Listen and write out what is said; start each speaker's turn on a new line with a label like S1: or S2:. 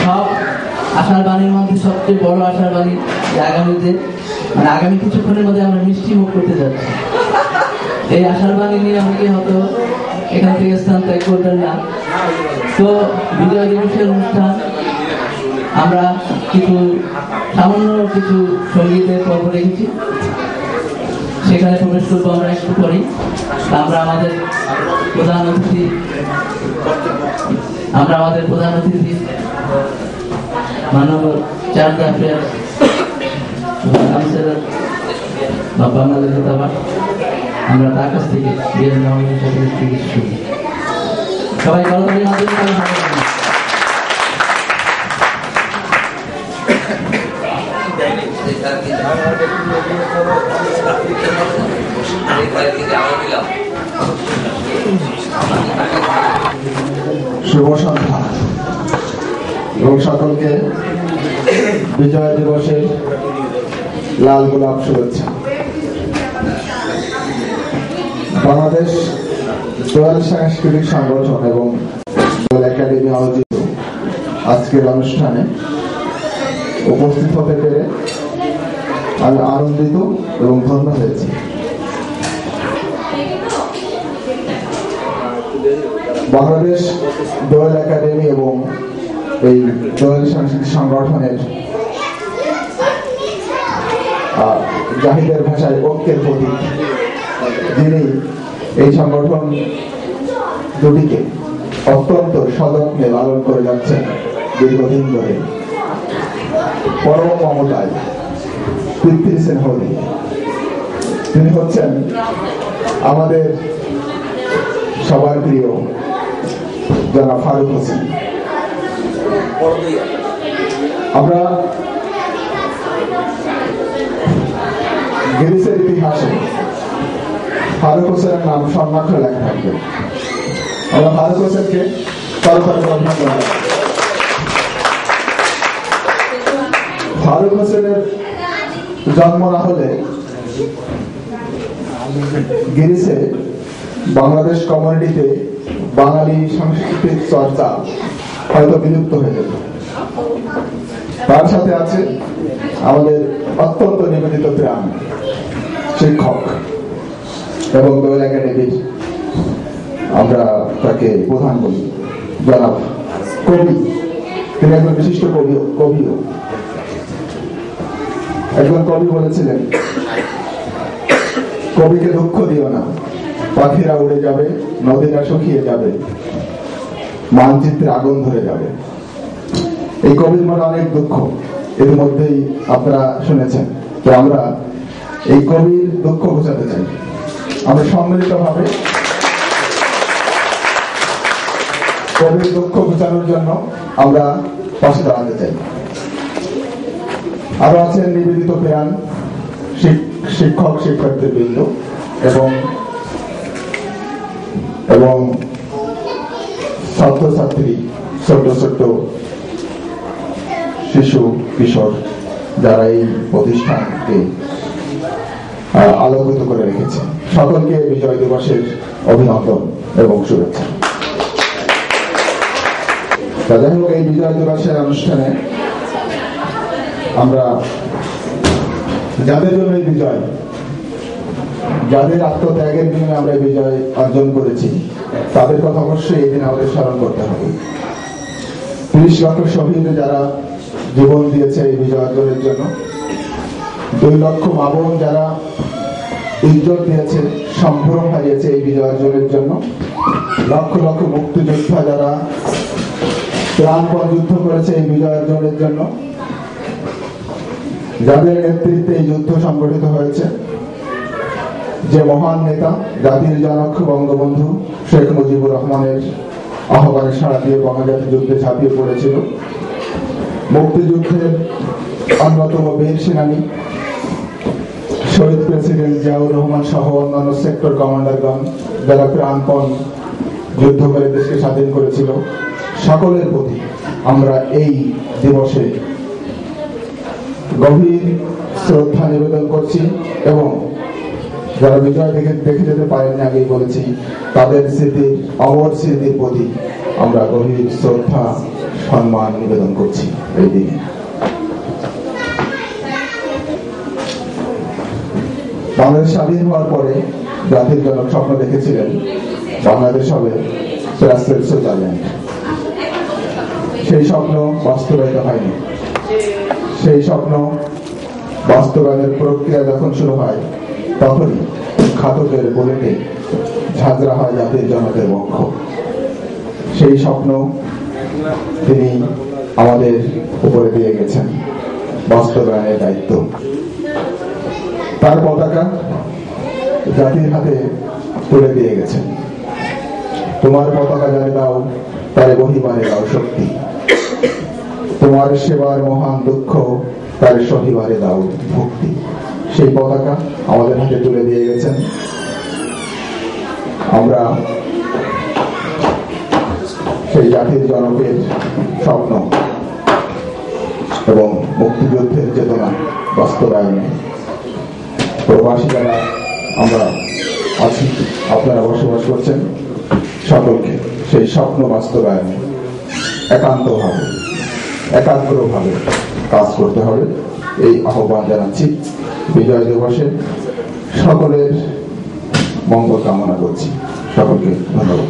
S1: সব আশার বাণীর মধ্যে সবচেয়ে বড় আশার বাণী আগামীতে আগামী কিছুক্ষণের মধ্যে আমরা মিষ্টি মুখ করতে যাচ্ছি। এই আশার বাণী নিয়ে আমাকে হয়তো এখান থেকে স্থান ত্যাগ করবেন না। তো বিজয় দিবসের অনুষ্ঠান আমরা সামান্য কিছু সঙ্গীতের পর্ব রেখেছি, সেখানে প্রবেশ করবো আমরা একটু পরেই। আমরা আমাদের প্রধান অতিথি মাননীয় চার্জ অ্যাফেয়ার্স কাউন্সিলর বা বাংলাদেশ দূতাবাস, আমরা তার কাছ থেকে সবাই গণতন্ত্রের মাধ্যমে
S2: শুভ সন্ধ্যা এবং সকলকে বিজয় দিবসের লাল গোলাপ শুভেচ্ছা। বাংলাদেশ দোয়াল সাংস্কৃতিক সংগঠন এবং দোয়াল একাডেমি আয়োজিত আজকের অনুষ্ঠানে উপস্থিত হতে পেরে আমি আনন্দিত এবং ধন্য হয়েছি। বাংলাদেশ দোয়াল একাডেমি এবং এই দোয়াল সাংস্কৃতিক সংগঠনের জাহিদের ভাষায় ঐক্যের প্রতীক, যিনি এই সংগঠন দুটিকে অত্যন্ত সযত্নে লালন করে যাচ্ছেন দীর্ঘদিন ধরে, পরম মমতায় পৃথ্বী স্নেহ দিয়ে। তিনি হচ্ছেন আমাদের সবার প্রিয় জনাব ফারুক হোসেন। আমরা গ্রিসের ইতিহাসে ফারুক হোসেনের নাম স্বর্ণাক্ষরে লেখা থাকবে। আমরা ফারুক হোসেনকে অভিনন্দন। ফারুক হোসেনের জন্ম না হলে গ্রিসে বাংলাদেশ কমিউনিটিতে বাঙালি সাংস্কৃতিক চর্চা হয়তো বিলুপ্ত হয়ে যেত। তার সাথে আছে আমাদের অত্যন্ত নিবেদিত প্রাণ শিক্ষক এবং দোয়াল একাডেমির আমরা তাকে প্রধান বলি জনাব কবি। তিনি একজন বিশিষ্ট কবিও। একজন কবি বলেছিলেন, কবিকে দুঃখ দিও না, পাখিরা উড়ে যাবে, নদীরা শুকিয়ে যাবে, মানচিত্রে আগুন ধরে যাবে। এই কবির মনে অনেক দুঃখ, এর মধ্যেই আপনারা শুনেছেন। তো আমরা এই কবির দুঃখ বোঝাতে চাই। আমরা সম্মিলিত ভাবে কবির দুঃখ বোঝানোর জন্য আমরা পাশে দাঁড়াতে চাই। আরো আছেন নিবেদিত প্রাণ শিক্ষক শিক্ষার্থীবৃন্দ এবং ছাত্রছাত্রী, ছোট ছোট শিশু কিশোর, যারা এই প্রতিষ্ঠানকে আলোকিত করে রেখেছে। সকলকে বিজয় দিবসের অভিনন্দন এবং শুভেচ্ছা। যাই হোক, এই বিজয় দিবসের অনুষ্ঠানে আমরা যাদের জন্য এই বিজয়, যাদের আত্মত্যাগের জন্য আমরা এই বিজয় অর্জন করেছি, তাদের কথা অবশ্যই এই দিন আমাদের স্মরণ করতে হবে। ৩০ লক্ষ শহীদ যারা জীবন দিয়েছে এই বিজয় অর্জনের জন্য, 2 লক্ষ মা বোন যারা ইজ্জত দিয়েছে, সম্ভ্রম হারিয়েছে এই বিজয় অর্জনের জন্য, লক্ষ লক্ষ মুক্তিযোদ্ধা যারা প্রাণপণ যুদ্ধ করেছে এই বিজয় অর্জনের জন্য, যাদের নেতৃত্বে এই যুদ্ধ সংগঠিত হয়েছে, যে মহান নেতা জাতির জনক বঙ্গবন্ধু শেখ মুজিবুর রহমানের আহ্বানে সাড়া দিয়ে বাংলাদেশ যুদ্ধে ঝাঁপিয়ে পড়েছিল, মুক্তিযুদ্ধের অন্যতম বীর সেনানী শহীদ প্রেসিডেন্ট জিয়াউর রহমান সহ অন্যান্য সেক্টর কমান্ডারগণ যারা প্রাণপণ যুদ্ধ করে দেশকে স্বাধীন করেছিল, সকলের প্রতি আমরা এই দিবসে গভীর শ্রদ্ধা নিবেদন করছি এবং যারা বিজয় দেখে যেতে পারেননি, আগেই বলেছি, তাদের স্মৃতির, অমর স্মৃতির প্রতি আমরা গভীর শ্রদ্ধা সম্মান নিবেদন করছি এই দিনে। বাংলাদেশ স্বাধীন হওয়ার পরে জাতির জনক স্বপ্ন দেখেছিলেন বাংলাদেশ হবে সুইজারল্যান্ড। সেই স্বপ্ন বাস্তবায়িত হয়নি। সেই স্বপ্ন বাস্তবায়নের প্রক্রিয়া যখন শুরু হয় তখনই ঘাতকের বুলেটে ঝাঁঝরা হয় জাতির জনকের বক্ষ। সেই স্বপ্ন তিনি আমাদের উপরে দিয়ে গেছেন, বাস্তবায়নের দায়িত্ব। তার পতাকা জাতির হাতে তুলে দিয়ে গেছেন। তোমার পতাকা জানে দাও, তারে বহিবারে দাও শক্তি। তোমার সেবার মহান দুঃখ, তারে সহিবারে দাও ভক্তি। সেই পতাকা আমাদের হাতে তুলে দিয়ে গেছেন। আমরা সেই জাতির জনকের স্বপ্ন এবং মুক্তিযুদ্ধের চেতনা বাস্তবায়নে প্রবাসী যারা আমরা আছি, আপনারা বসবাস করছেন, সকলকে সেই স্বপ্ন বাস্তবায়নে একাগ্রভাবে কাজ করতে হবে এই আহ্বান জানাচ্ছি। বিজয় দিবসে সকলের মঙ্গল কামনা করছি। সকলকে ধন্যবাদ।